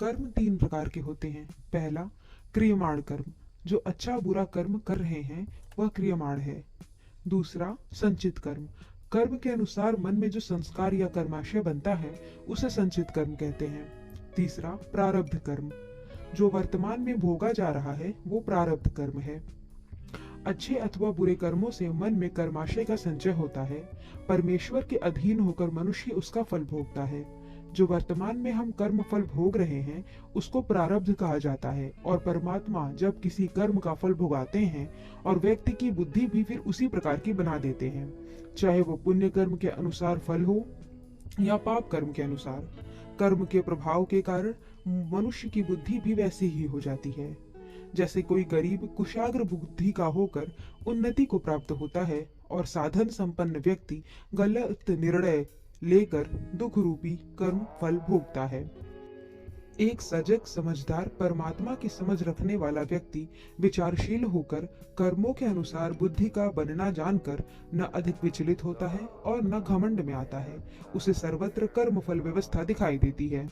कर्म तीन प्रकार के होते हैं। पहला, क्रियमाण कर्म, जो अच्छा बुरा कर्म कर रहे हैं वह क्रियमाण है। दूसरा, संचित कर्म, कर्म के अनुसार मन में जो संस्कार या कर्माशय बनता है उसे संचित कर्म कहते हैं। तीसरा, प्रारब्ध कर्म, जो वर्तमान में भोगा जा रहा है वो प्रारब्ध कर्म है। अच्छे अथवा बुरे कर्मों से मन में कर्माशय का संचय होता है। परमेश्वर के अधीन होकर मनुष्य उसका फल भोगता है। जो वर्तमान में हम कर्म फल भोग रहे हैं उसको प्रारब्ध कहा जाता है, और परमात्मा जब किसी कर्म का फल भोगाते हैं और व्यक्ति की बुद्धि भी फिर उसी प्रकार की बना देते हैं, चाहे वो पुण्य कर्म के अनुसार फल हो या पाप कर्म के अनुसार। कर्म के प्रभाव के कारण मनुष्य की बुद्धि भी वैसी ही हो जाती है। जैसे कोई गरीब कुशाग्र बुद्धि का होकर उन्नति को प्राप्त होता है और साधन संपन्न व्यक्ति गलत निर्णय लेकर दुख रूपी कर्म फल भोगता है। एक सजग समझदार परमात्मा की समझ रखने वाला व्यक्ति विचारशील होकर कर्मों के अनुसार बुद्धि का बनना जानकर न अधिक विचलित होता है और न घमंड में आता है। उसे सर्वत्र कर्म फल व्यवस्था दिखाई देती है।